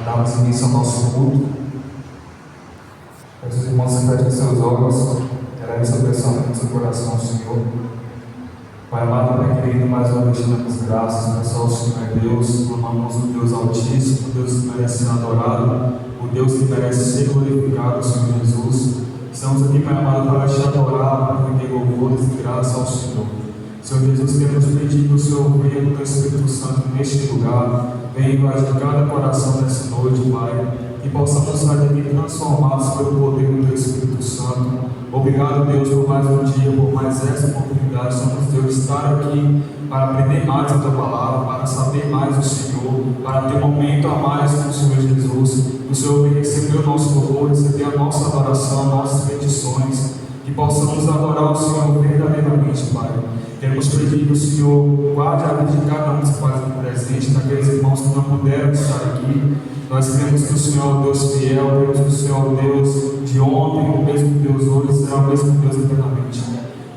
a darmos início ao nosso culto. Peço aos irmãos que fechem seus olhos, eleve seu pensamento, seu coração ao Senhor. Pai amado, Pai querido, mais uma vez te damos graças, peço ao Senhor Deus, clamamos o Deus Altíssimo, o Deus que merece ser adorado, o Deus que merece ser glorificado, Senhor Jesus. Estamos aqui, Pai amado, para te adorar, para render louvores e graça ao Senhor. Senhor Jesus, queremos pedir que o Senhor venha com o teu Espírito Santo neste lugar, venha invadir cada coração nessa noite, Pai, e possamos sair daqui transformados pelo poder do teu Espírito Santo. Obrigado, Deus, por mais um dia, por mais essa oportunidade. Somos, Deus, estar aqui para aprender mais a tua palavra, para saber mais do Senhor, para ter um momento a mais com o Senhor Jesus. O Senhor venha receber o nosso louvor, receber a nossa adoração, nossas petições, que possamos adorar o Senhor verdadeiramente, Pai. Queremos pedir que o Senhor guarde a vida de cada um que se faz aqui presente, daqueles irmãos que não puderam estar aqui. Nós cremos que o Senhor é o Deus fiel, cremos que o Senhor é o Deus de ontem, o mesmo Deus hoje, será o mesmo Deus eternamente.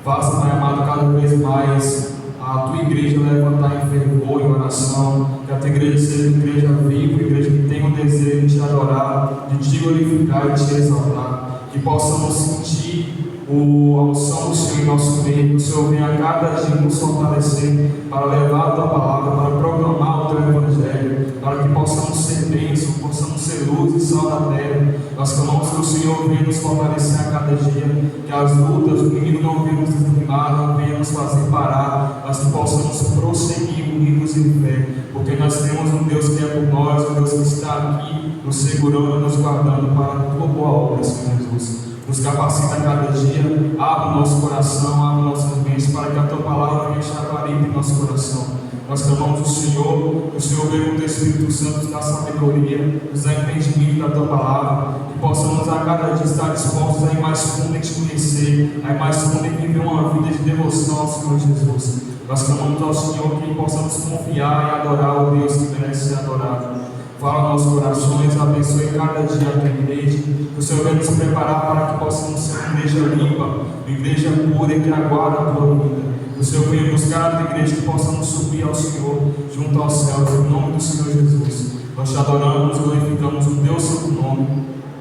Faça, Pai amado, cada vez mais a tua igreja levantar em fervor e oração, que a tua igreja seja uma igreja viva, uma igreja que tenha o desejo de te adorar, de te glorificar e te exaltar, que possamos sentir a unção do Senhor em nosso meio, que o Senhor venha a cada dia nos fortalecer para levar a tua palavra, para proclamar o teu evangelho, para que possamos ser bênção, possamos ser luz e sal da terra. Nós clamamos que o Senhor venha nos fortalecer a cada dia, que as lutas do inimigo não venham nos desanimar, não venham nos fazer parar, mas que possamos prosseguir unidos em fé, porque nós temos um Deus que é por nós, um Deus que está aqui nos segurando, nos guardando para a tua boa obra, Senhor Jesus. Nos capacita a cada dia, abre o nosso coração, abre nossas mentes, para que a tua palavra venha chacoalhar em nosso coração. Nós clamamos o Senhor, que o Senhor venha com o teu Espírito Santo, nos dá sabedoria, nos dá entendimento da tua palavra, que possamos a cada dia estar dispostos a ir mais fundo em te conhecer, a ir mais fundo em viver uma vida de devoção ao Senhor Jesus. Nós clamamos ao Senhor que possamos confiar e adorar o Deus que merece ser adorado. Fala nossos corações, abençoe cada dia a tua igreja, que o Senhor venha nos preparar para que possamos ser uma igreja limpa, uma igreja pura e que aguarda a tua vida. Que o Senhor venha buscar a tua igreja, que possamos subir ao Senhor, junto aos céus, em nome do Senhor Jesus. Nós te adoramos, glorificamos o teu santo nome.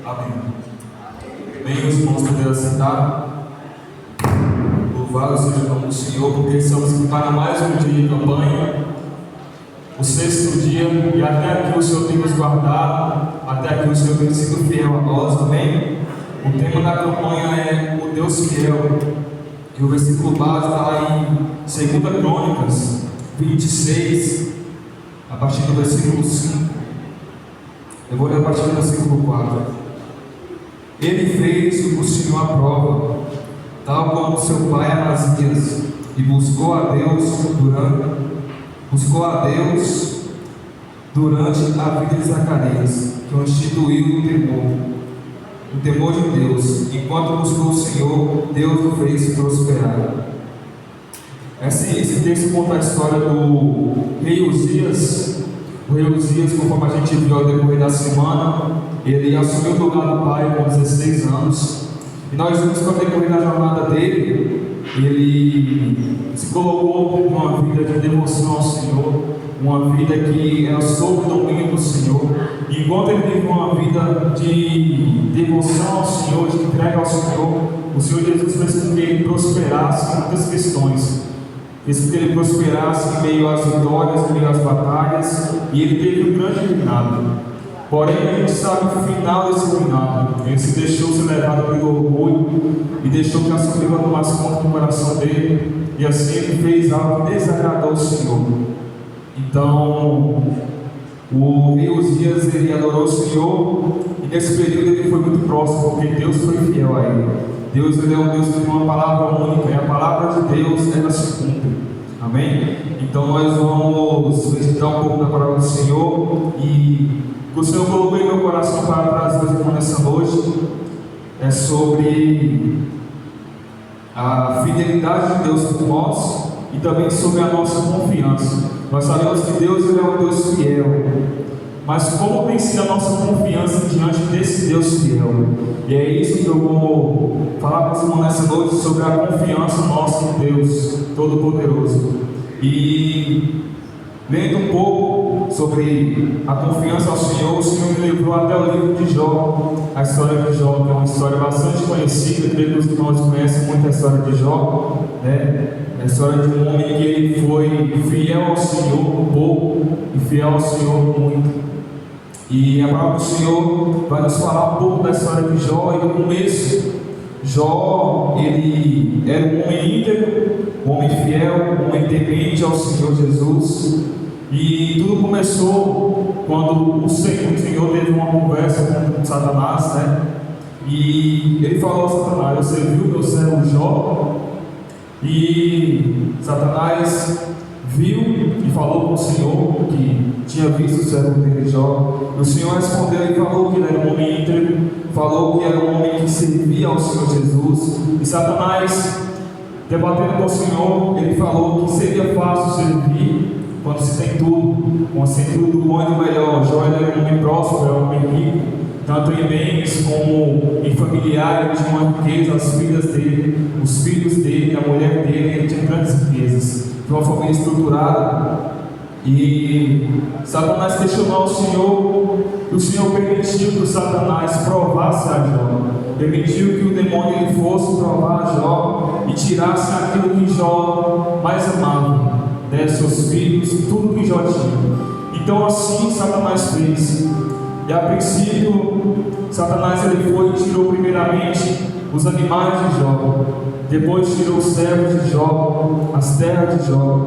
Amém. Bem, os irmãos puderam sentar. Louvado seja o nome do Senhor, porque estamos aqui para mais um dia de campanha. O sexto dia, e até aqui o Senhor tem nos guardado, até aqui o Senhor tem sido fiel a nós também. O tema da campanha é o Deus fiel, e o versículo base está lá em 2 Crônicas 26, a partir do versículo 5. Eu vou ler a partir do versículo 4. Ele fez o que o Senhor aprova, tal como seu pai Amazias, e buscou a Deus durante a vida de Zacarias, que instituiu o temor de Deus. Enquanto buscou o Senhor, Deus o fez prosperar. Esse texto conta a história do rei Uzias. O rei Uzias, conforme a gente viu ao decorrer da semana, ele assumiu o lugar do pai com 16 anos. E nós vimos que ao decorrer da jornada dele, ele se colocou em uma vida de devoção ao Senhor, uma vida que era sob o domínio do Senhor. E enquanto ele teve uma vida de devoção ao Senhor, de entrega ao Senhor, o Senhor Jesus fez com que ele prosperasse em muitas questões. Fez com que ele prosperasse em meio às vitórias, em meio às batalhas, e ele teve um grande reinado. Porém, a gente sabe o final desse reinado. Ele se deixou ser levado pelo orgulho e deixou que a soberba tomasse conta do coração dele, e assim ele fez algo que desagradou o Senhor. Então, o rei Uzias, ele adorou o Senhor, e nesse período ele foi muito próximo, porque Deus foi fiel a ele. Deus, ele é um Deus que tem uma palavra única, e a palavra de Deus, ela se cumpre. Amém? Então nós vamos meditar um pouco da palavra do Senhor, e o Senhor colocou em meu coração para trazer nessa noite é sobre a fidelidade de Deus por nós e também sobre a nossa confiança. Nós sabemos que Deus, ele é um Deus fiel, mas como tem sido a nossa confiança diante desse Deus fiel? E é isso que eu vou falar para vocês nessa noite, sobre a confiança nossa em Deus Todo-Poderoso. E lendo um pouco sobre a confiança ao Senhor, o Senhor livrou até o livro de Jó, a história de Jó, que é uma história bastante conhecida, creio que os irmãos conhecem muito a história de Jó, né? A história de um homem que ele foi fiel ao Senhor um pouco e fiel ao Senhor muito. E a palavra do Senhor vai nos falar um pouco da história de Jó. E no começo, Jó, ele era um homem íntegro, um homem fiel, um homem temente ao Senhor Jesus. E tudo começou quando o Senhor teve uma conversa com Satanás, né? E ele falou a Satanás: você viu meu servo Jó? E Satanás viu e falou com o Senhor que tinha visto o servo dele Jó. E o Senhor respondeu e falou que ele era um homem íntegro, falou que era um homem que servia ao Senhor Jesus. E Satanás, debatendo com o Senhor, ele falou que seria fácil servir quando se tem tudo, quando se tem tudo bom e do melhor. Jó era um homem próspero, era um homem rico, tanto em bens como em familiar. Ele tinha uma riqueza, as filhas dele, os filhos dele, a mulher dele, ele tinha grandes riquezas, de uma família estruturada. E Satanás questionou o Senhor, e o Senhor permitiu que o Satanás provasse a Jó, permitiu que o demônio ele fosse provar a Jó e tirasse aquilo que Jó mais amava, né, seus filhos, tudo que Jó tinha. Então assim Satanás fez. E a princípio, Satanás ele foi e tirou primeiramente os animais de Jó, depois tirou os servos de Jó, as terras de Jó.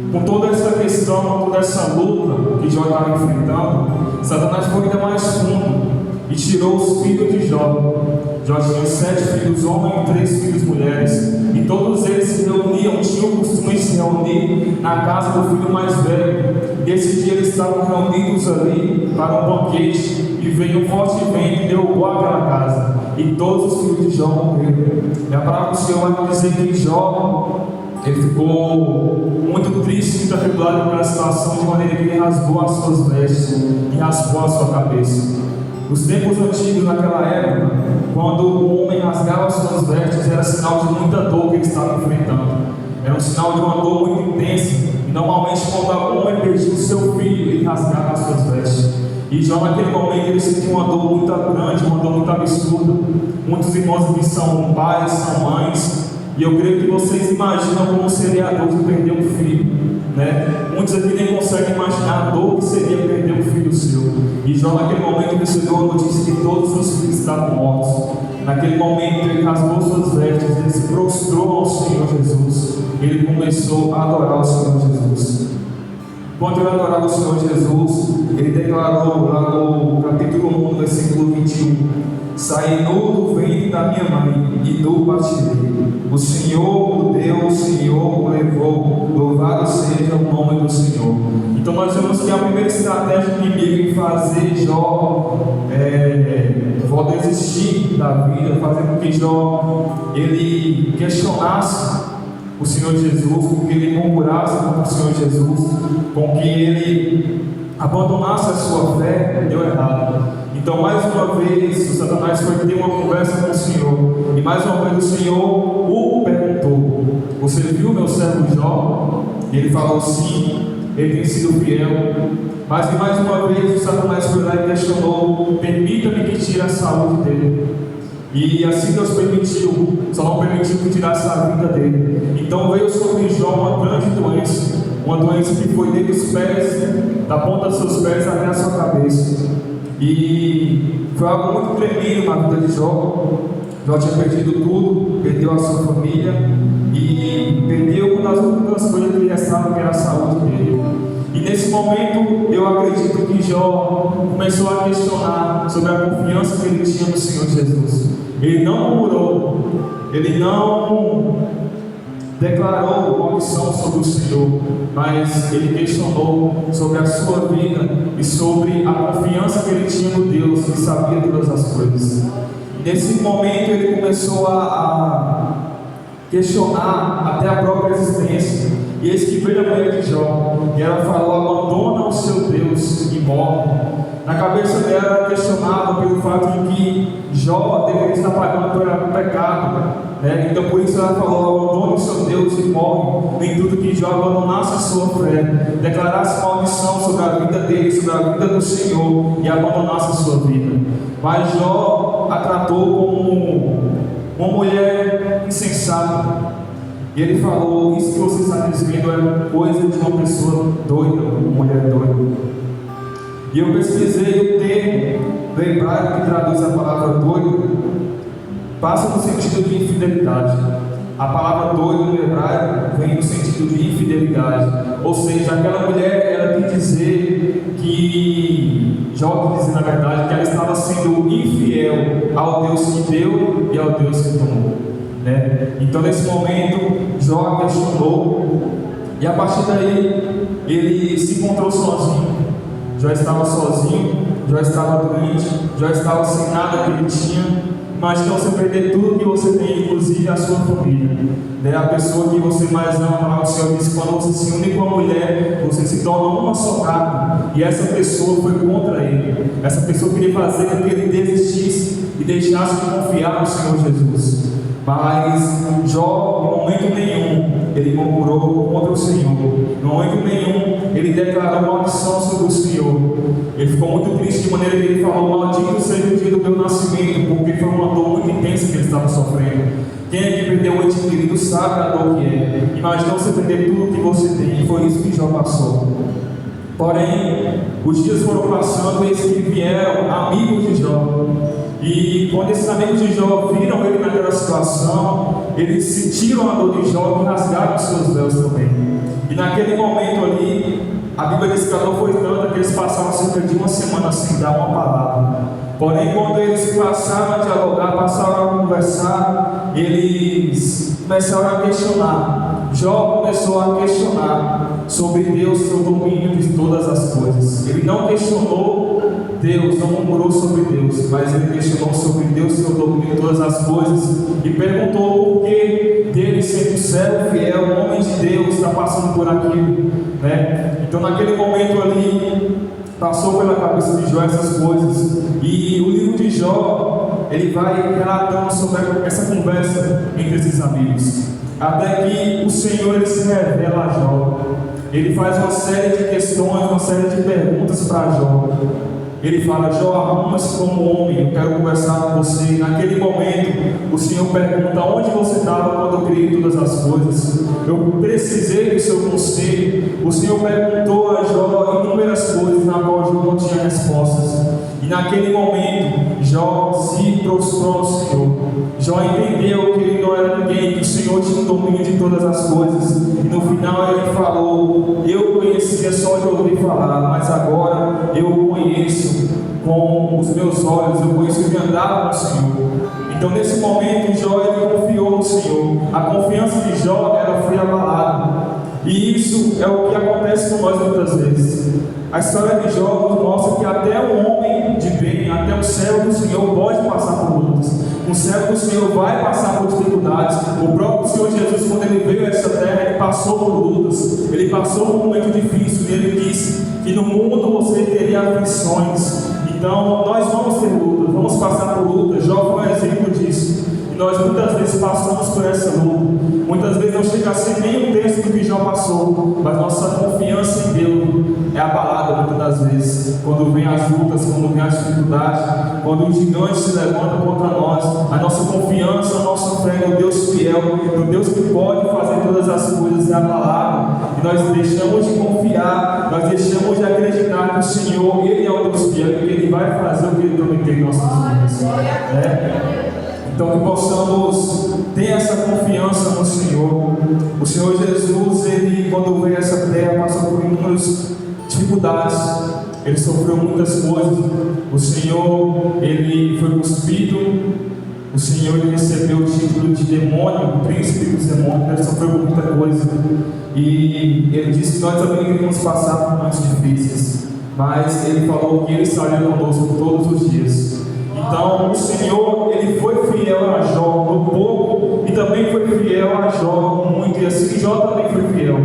Com toda essa questão, toda essa luta que Jó estava enfrentando, Satanás foi ainda mais fundo e tirou os filhos de Jó. Jó tinha 7 filhos homens e 3 filhos mulheres, e todos eles se reuniam, tinham o costume de se reunir na casa do filho mais velho. E esse dia eles estavam reunidos ali para um banquete, e veio um forte vento e derrubou aquela casa, e todos os filhos de Jó morreram. E a palavra do Senhor vai dizer que Jó ele ficou muito triste, muito atribulado pela situação, de maneira que ele rasgou as suas vestes e raspou a sua cabeça. Nos tempos antigos, naquela época, quando o homem rasgava as suas vestes, era sinal de muita dor que ele estava enfrentando. Era um sinal de uma dor muito intensa. E normalmente, quando o homem perdia o seu filho, ele rasgava as suas vestes. E Jó, naquele momento, ele sentiu uma dor muito grande, uma dor muito absurda. Muitos irmãos aqui são pais, são mães, e eu creio que vocês imaginam como seria a dor de perder um filho, né? Muitos aqui nem conseguem imaginar a dor que seria perder um filho seu. E Jó, naquele momento, recebeu a notícia que todos os filhos estavam mortos. Naquele momento, ele rasgou suas vestes, ele se prostrou ao Senhor Jesus. Ele começou a adorar o Senhor Jesus. Quando ele adorava o Senhor Jesus, ele declarou lá no capítulo 1, versículo 21: saí nu do ventre da minha mãe, e nu partirei. O Senhor o deu, o Senhor o levou, louvado seja o nome do Senhor. Então nós vemos que a primeira estratégia do inimigo em fazer Jó desistir da vida, fazer com que Jó ele questionasse o Senhor Jesus, com que ele murmurasse contra o Senhor Jesus, com que ele abandonasse a sua fé, deu errado. Então, mais uma vez, o Satanás foi ter uma conversa com o Senhor, e mais uma vez o Senhor o perguntou: você viu meu servo Jó? E ele falou sim, ele tem sido fiel. Mas mais uma vez o Satanás foi lá e questionou: permita-me que tire a saúde dele. E assim Deus permitiu, só não permitiu que tirasse a vida dele. Então veio sobre Jó uma grande doença, uma doença que foi desde os pés, da ponta dos seus pés até a sua cabeça. E foi algo muito tremendo na vida de Jó. Jó tinha perdido tudo, perdeu a sua família e perdeu uma das únicas coisas que lhe restava, que era a saúde dele. E nesse momento eu acredito que Jó começou a questionar sobre a confiança que ele tinha no Senhor Jesus. Ele não murmurou, ele não declarou maldição sobre o Senhor, mas ele questionou sobre a sua vida e sobre a confiança que ele tinha no Deus que sabia todas as coisas. E nesse momento ele começou a questionar até a própria existência. E eis que veio a mulher de Jó, e ela falou: abandona o seu Deus e morre. Na cabeça dela era questionada pelo fato de que Jó deveria estar pagando pelo pecado, né? Então por isso ela falou: abandone o seu Deus e morre, nem tudo que Jó abandonasse a sua fé, declarasse maldição sobre a vida dele, sobre a vida do Senhor, e abandonasse a sua vida. Mas Jó a tratou como uma mulher insensata. E ele falou: isso que você está dizendo é coisa de uma pessoa doida, uma mulher doida. E eu pesquisei o termo do hebraico que traduz a palavra doido, passa no sentido de infidelidade. A palavra doido no hebraico vem no sentido de infidelidade. Ou seja, aquela mulher, ela quis dizer que, Jó quis dizer na verdade, que ela estava sendo infiel ao Deus que deu e ao Deus que tomou, né? Então nesse momento, Jó questionou, e a partir daí, ele se encontrou sozinho. Jó estava sozinho, Jó estava doente, Jó estava sem nada que ele tinha. Imagina você perder tudo que você tem, inclusive a sua família, né? A pessoa que você mais ama. O Senhor disse: quando você se une com a mulher, você se torna uma só carne. E essa pessoa foi contra ele. Essa pessoa queria fazer com que ele desistisse e deixasse de confiar no Senhor Jesus. Mas Jó, em momento nenhum, ele murmurou contra o Senhor. Em momento nenhum, ele declarou maldição sobre o Senhor. Ele ficou muito triste, de maneira que ele falou: maldito seja o dia do meu nascimento, porque foi uma dor muito intensa que ele estava sofrendo. Quem é que perdeu um ente querido sabe a dor que é. Imagina você perder tudo que você tem, e foi isso que Jó passou. Porém, os dias foram passando e eis que vieram amigos de Jó. E quando esses amigos de Jó viram ele naquela situação, eles sentiram a dor de Jó e rasgaram os seus véus também. E naquele momento ali, a Bíblia diz que a dor foi tanta que eles passaram cerca de uma semana sem dar uma palavra. Porém, quando eles passaram a dialogar, passaram a conversar, eles começaram a questionar. Jó começou a questionar sobre Deus, seu domínio de todas as coisas. Ele não questionou Deus, não murmurou sobre Deus, mas ele questionou sobre Deus, seu domínio de todas as coisas, e perguntou por que dele, sendo servo fiel, um homem de Deus, está passando por aquilo, né? Então naquele momento ali, passou pela cabeça de Jó essas coisas, e o livro de Jó, ele vai relatando sobre essa conversa entre esses amigos, até que o Senhor, ele se revela a Jó. Ele faz uma série de questões, uma série de perguntas para Jó. Ele fala: Jó, arruma-se como homem, eu quero conversar com você. E naquele momento, o Senhor pergunta: onde você estava quando eu criei todas as coisas? Eu precisei do seu conselho. O Senhor perguntou a Jó inúmeras coisas, na qual Jó não tinha respostas. E naquele momento, Jó se prostrou ao Senhor. Jó entendeu que ele não era ninguém, que o Senhor tinha o domínio de todas as coisas. E no final ele falou: eu conhecia só de ouvir falar, mas agora eu conheço com os meus olhos, eu conheço de andar com o Senhor. Então nesse momento Jó, ele confiou no Senhor. A confiança de Jó, ela foi abalada. E isso é o que acontece com nós muitas vezes. A história de Jó nos mostra que até um homem de bem, até o servo do Senhor pode passar por lutas. O servo do Senhor vai passar por dificuldades. O próprio Senhor Jesus, quando ele veio a essa terra, ele passou por lutas. Ele passou por um momento difícil. E ele disse que no mundo você teria aflições. Então nós vamos ter lutas, vamos passar por lutas. Jó foi um exemplo disso. E nós muitas vezes passamos por essa luta. Muitas vezes não chega a ser nem um terço do que Jó passou, mas nossa confiança em Deus é abalada muitas das vezes. Quando vem as lutas, quando vem as dificuldades, quando os gigantes se levantam contra nós, a nossa confiança, a nossa fé no Deus fiel, no Deus que pode fazer todas as coisas, é abalada. E nós deixamos de confiar, nós deixamos de acreditar que o Senhor, Ele é o Deus fiel, e que Ele vai fazer o que Ele prometeu em nossas vidas, né? Então que possamos ter essa confiança no Senhor. O Senhor Jesus, ele quando veio a essa terra, passou por inúmeras dificuldades. Ele sofreu muitas coisas. O Senhor, ele foi cuspido. O Senhor, ele recebeu o título de demônio, príncipe dos demônios. Ele sofreu muita coisa. E ele disse que nós também iríamos passar por momentos difíceis. Mas ele falou que ele estaria conosco todos os dias. Então o Senhor, Ele foi fiel a Jó no pouco e também foi fiel a Jó no muito, e assim Jó também foi fiel.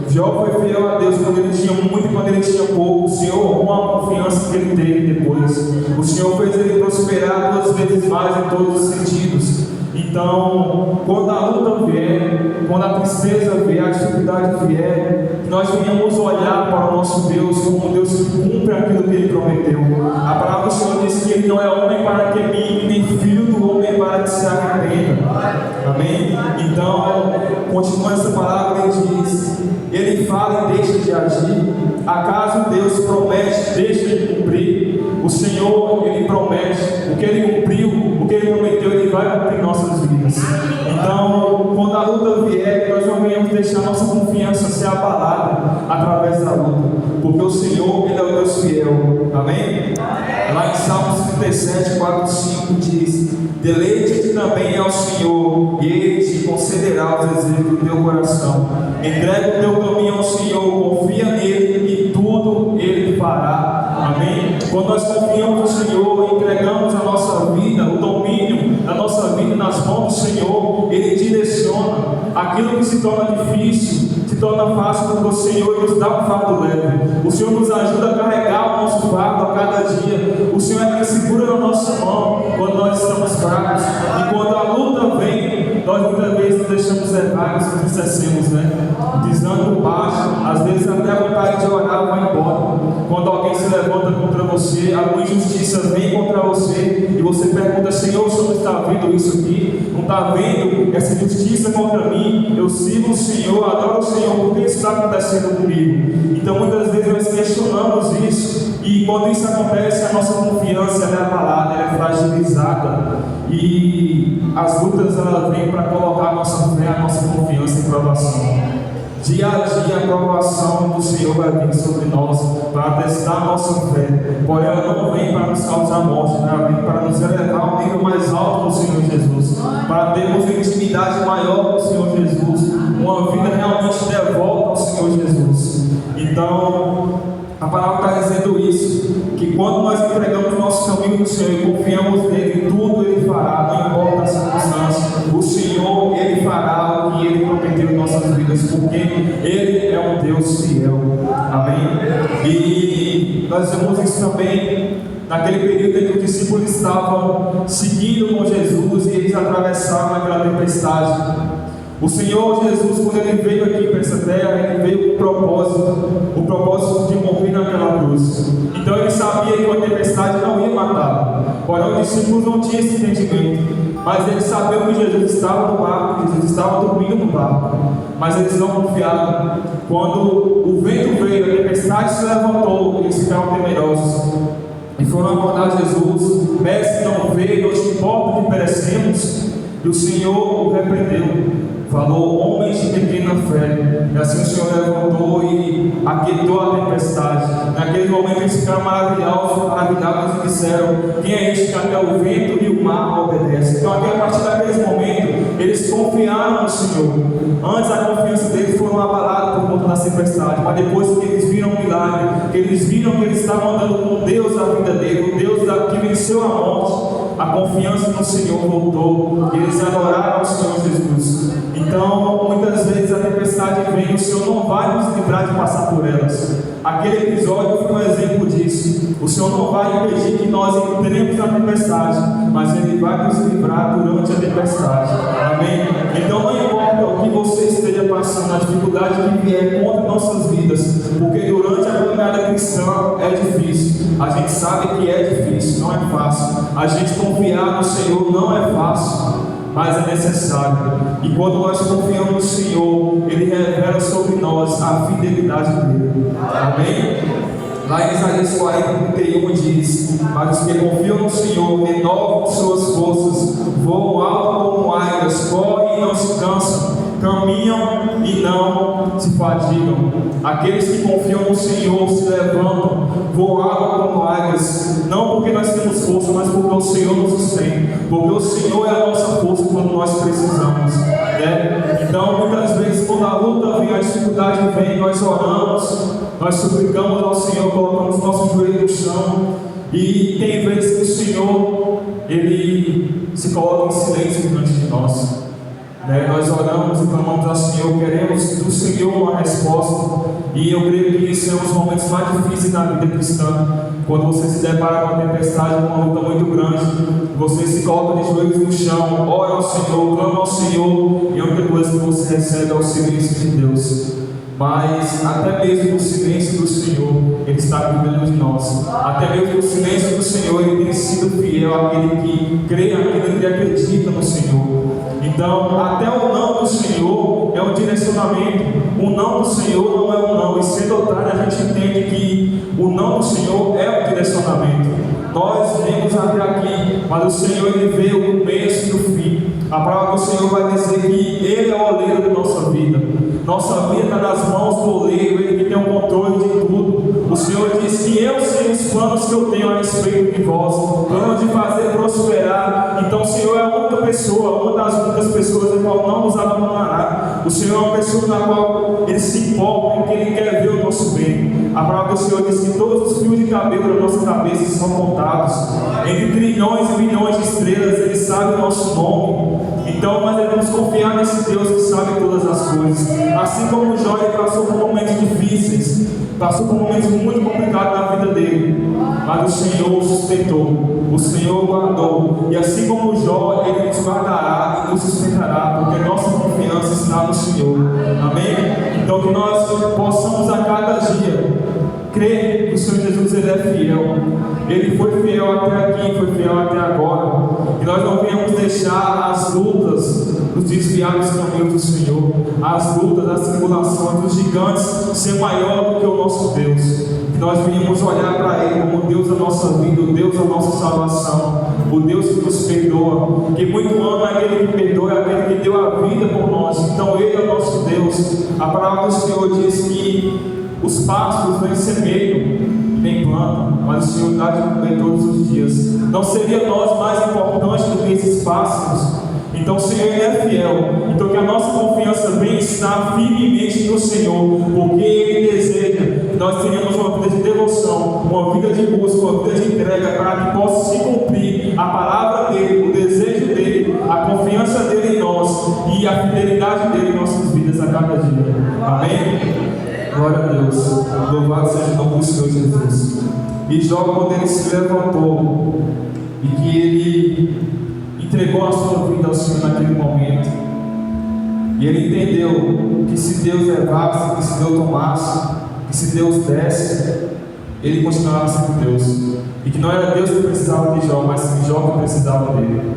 Jó foi fiel a Deus quando ele tinha muito e quando ele tinha pouco. O Senhor, com a confiança que ele teve depois, o Senhor fez ele prosperar 2 vezes mais em todos os sentidos. Então, quando a luta vier, quando a tristeza vier, a dificuldade vier, nós venhamos olhar para o nosso Deus como um Deus que cumpre aquilo que Ele prometeu. A palavra do Senhor diz que Ele não é homem para que minta, nem filho do homem para que se arrependa. Amém? Então, continua essa palavra e diz: Ele fala e deixa de agir. Acaso Deus promete, deixa de cumprir? O Senhor, Ele promete, o que Ele cumpriu, o que Ele prometeu, Ele vai cumprir em nossas vidas. Então, quando a luta vier, nós não venhamos deixar nossa confiança ser abalada através da luta, porque o Senhor, Ele é o Deus fiel. Amém? Lá em Salmos 37, 4 e 5 diz: Deleite-te também ao Senhor, e Ele te concederá os desejos do teu coração. Entrega o teu caminho ao Senhor, confia nele e tudo Ele fará. Amém? Quando nós confiamos no Senhor, entregamos a nossa vida, o domínio da nossa vida nas mãos do Senhor, Ele direciona aquilo que se torna difícil, se torna fácil, porque o Senhor nos dá um fardo leve. O Senhor nos ajuda a carregar o nosso fardo a cada dia. O Senhor é quem segura na nossa mão quando nós estamos fracos. E quando a luta vem, nós muitas vezes nos deixamos levar, nos entristecemos, desânimo baixo, às vezes até a vontade de orar vai embora. Quando alguém se levanta contra você, alguma injustiça vem contra você, e você pergunta: Senhor, o Senhor não está vendo isso aqui? Não está vendo essa injustiça contra mim? Eu sigo o Senhor, adoro o Senhor, por que isso está acontecendo comigo? Então muitas vezes nós questionamos isso, e quando isso acontece, a nossa confiança é abalada, ela é fragilizada, e as lutas elas vêm para colocar a nossa fé, a nossa confiança em provação. Dia a dia a provação do Senhor vai vir sobre nós para testar a nossa fé. Porém, ela não vem para nos causar morte, ela vem para nos elevar ao nível mais alto do Senhor Jesus, para termos uma intimidade maior com o Senhor Jesus, uma vida realmente devota ao Senhor Jesus. Então, a palavra está dizendo isso, que quando nós entregamos o nosso caminho no Senhor e confiamos nele, tudo Ele fará, não importa a circunstância. O Senhor, Ele fará o que Ele prometeu em nossas vidas, porque Ele é um Deus fiel. Amém? E nós vemos isso também naquele período em que os discípulos estavam seguindo com Jesus e eles atravessaram aquela tempestade. O Senhor Jesus, quando Ele veio aqui para essa terra, Ele veio com o propósito de morrer naquela cruz. Então Ele sabia que a tempestade não ia matar. Porém, os discípulos não tinham esse entendimento, mas eles sabiam que Jesus estava no barco, que Jesus estava dormindo no barco, mas eles não confiaram. Quando o vento veio, a tempestade se levantou, eles ficaram temerosos e foram abordar Jesus: Mestre, não veio, não te importa que perecemos? E o Senhor o repreendeu. Falou: homens de pequena fé. E assim o Senhor levantou e aquietou a tempestade. Naquele momento eles ficaram maravilhados e disseram: quem é este que até o vento e o mar obedecem? Então, aqui, a partir daquele momento, eles confiaram no Senhor. Antes, a confiança deles foi abalada por conta da tempestade, mas depois que eles viram o milagre, que eles viram que eles estavam andando com Deus na vida dele, o Deus que venceu a morte, a confiança no Senhor voltou, e eles adoraram o Senhor Jesus. Então, muitas vezes a tempestade vem, o Senhor não vai nos livrar de passar por elas. Aquele episódio foi um exemplo disso. O Senhor não vai impedir que nós entremos na tempestade, mas Ele vai nos livrar durante a tempestade. Amém? Então, não importa o que você esteja passando, a dificuldade que vier contra nossas vidas, porque durante a caminhada cristã é difícil. A gente sabe que é difícil, não é fácil. A gente confiar no Senhor não é fácil, mas é necessário. E quando nós confiamos no Senhor, Ele revela sobre nós a fidelidade dEle. Amém? Lá em Isaías 40:31 diz: mas os que confiam no Senhor renovam suas forças, voam alto como águias, correm e não se cansam, caminham e não se fadigam. Aqueles que confiam no Senhor se levantam, voam como águias, não porque nós temos força, mas porque o Senhor nos sustém, porque o Senhor é a nossa força quando nós precisamos, Então, muitas vezes, quando a luta vem, a dificuldade vem, nós oramos, nós suplicamos ao Senhor, colocamos nosso joelho no chão E tem vezes que o Senhor, Ele se coloca em silêncio diante de nós. Nós oramos e clamamos ao Senhor, queremos do Senhor uma resposta. E eu creio que esses são os momentos mais difíceis da vida cristã. Quando você se depara com uma tempestade, uma luta muito grande, você se coloca de joelhos no chão, ora ao Senhor, clama ao Senhor, e a única coisa que você recebe é o silêncio de Deus. Mas até mesmo no silêncio do Senhor, Ele está cuidando de nós. Até mesmo no silêncio do Senhor, Ele tem sido fiel àquele que crê, àquele que acredita no Senhor. Então, até o não do Senhor é um direcionamento. O não do Senhor não é um não. E cedo ou tarde a gente entende que o não do Senhor é um direcionamento. Nós vemos até aqui, mas o Senhor, Ele vê o começo e o fim. A palavra do Senhor vai dizer que Ele é o oleiro da nossa vida. Nossa vida está nas mãos do oleiro, Ele que tem o controle de tudo. O Senhor diz que eu sei os planos que eu tenho a respeito de vós, planos de fazer prosperar. Então o Senhor é a única pessoa, uma das únicas pessoas a qual não nos abandonará. O Senhor é uma pessoa na qual Ele se importa, porque Ele quer ver o nosso bem. A palavra do Senhor diz que todos os fios de cabelo da nossa cabeça são contados. Entre trilhões e milhões de estrelas, Ele sabe o nosso nome. Então nós devemos confiar nesse Deus que sabe todas as coisas. Assim como o Jó, ele passou por momentos difíceis, passou por momentos muito complicados na vida dele, mas o Senhor o sustentou, o Senhor o guardou. E assim como o Jó, Ele nos guardará e nos sustentará, porque nossa confiança está no Senhor. Amém? Então que nós possamos a cada dia crer que o Senhor Jesus, Ele é fiel. Ele foi fiel até aqui, foi fiel até agora. E nós não venhamos deixar as lutas nos desviar dos caminhos do Senhor, as lutas, as tribulações, os gigantes ser maior do que o nosso Deus. Que nós venhamos olhar para Ele como o Deus da nossa vida, o Deus da nossa salvação, o Deus que nos perdoa, que muito ama aquele que perdoa, é aquele que deu a vida por nós. Então Ele é o nosso Deus. A palavra do Senhor diz que os pássaros nem semeiam, nem plantam, mas o Senhor dá de comer todos os dias. Não seria nós mais importantes do que esses pássaros? Então o Senhor é fiel. Então que a nossa confiança venha estar firmemente no Senhor, porque Ele deseja que nós tenhamos uma vida de devoção, uma vida de busca, uma vida de entrega, para que possa se cumprir a palavra dEle, o desejo dEle, a confiança dEle em nós e a fidelidade dEle em nossas vidas a cada dia. Amém? Glória a Deus, louvado seja o nome do Senhor Jesus. E Jó, quando ele se levantou e que ele entregou a sua vida ao Senhor naquele momento, e ele entendeu que se Deus levasse, que se Deus tomasse, que se Deus desse, ele continuava sendo Deus, e que não era Deus que precisava de Jó, mas sim Jó que precisava dele.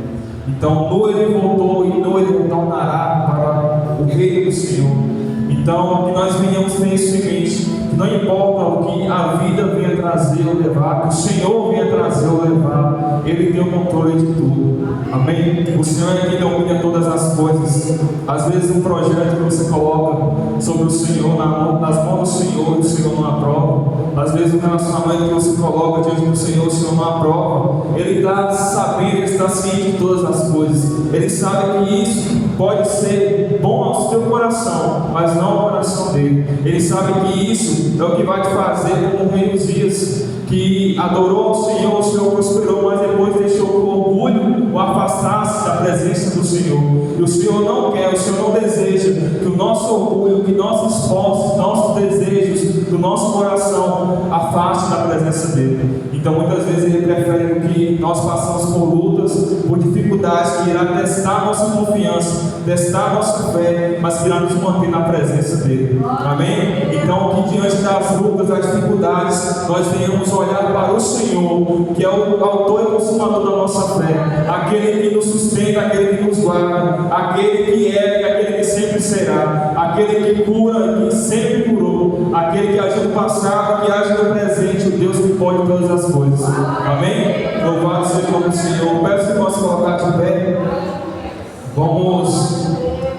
Então, no ele voltou e no ele retornará para o reino do Senhor. Então, que nós venhamos ter isso em mente, que não importa o que a vida venha trazer ou levar, que o Senhor venha trazer ou levar, Ele tem o controle de tudo. Amém? O Senhor é quem domina todas as coisas. Às vezes um projeto que você coloca sobre o Senhor, nas mãos do Senhor, o Senhor não aprova. Às vezes um relacionamento que você coloca diante do Senhor, o Senhor não aprova. Ele está sabendo, Ele está ciente de todas as coisas. Ele sabe que isso pode ser bom ao seu coração, mas não ao coração dele. Ele sabe que isso é o que vai te fazer como o rei Uzias, que adorou ao Senhor, o Senhor prosperou, mas depois deixou que o orgulho o afastasse da presença do Senhor. E o Senhor não quer, o Senhor não deseja que o nosso orgulho, que nossos posses, nossos desejos do nosso coração afaste da presença dele. Então muitas vezes Ele prefere que nós passamos por lutas, por dificuldades que irá testar nossa confiança, testar nossa fé, mas que irá nos manter na presença dele. Amém? Então que diante das lutas, das dificuldades, nós venhamos olhar para o Senhor, que é o autor e consumador da nossa fé, aquele que nos sustenta, aquele que nos guarda, aquele que é e aquele que sempre será, aquele que cura e que sempre curou, aquele que agiu no passado, que age no presente, o Deus que pode todas as coisas. Amém? Louvado seja o nome do Senhor. Peço que possa colocar de pé.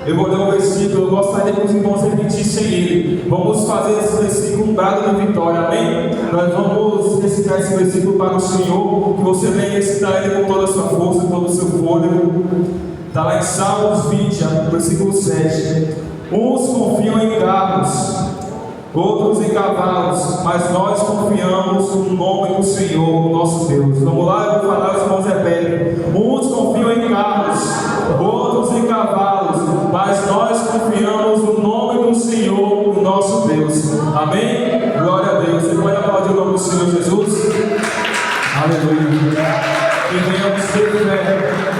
Eu vou ler um versículo, eu gostaria que os irmãos repetissem ele. Vamos fazer esse versículo um brado de vitória, amém? Nós vamos recitar esse versículo para o Senhor, que você venha recitar ele com toda a sua força, com todo o seu fôlego. Está lá em Salmos 20, versículo 7. Uns confiam em carros, outros em cavalos, mas nós confiamos no nome do Senhor, nosso Deus. Vamos lá, eu vou falar, os irmãos repetem. Uns confiam em carros, outros em cavalos, mas nós confiamos no nome do Senhor, nosso Deus. Amém? Glória a Deus. Você pode aplaudir o nome do Senhor Jesus? Aleluia. Que venhamos ter fé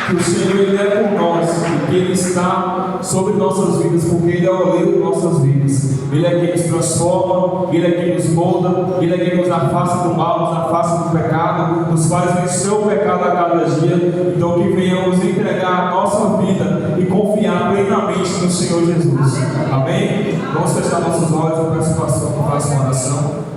que o Senhor Ele é por nós e que Ele está sobre nossas vidas, porque Ele é o oleiro de nossas vidas. Ele é quem nos transforma, Ele é quem nos molda, Ele é quem nos afasta do mal, nos afasta do pecado, nos faz vencer o pecado a cada dia. Então que venhamos entregar a nossa vida e confiar plenamente no Senhor Jesus. Amém? Vamos fechar nossos olhos, eu peço que faça uma oração.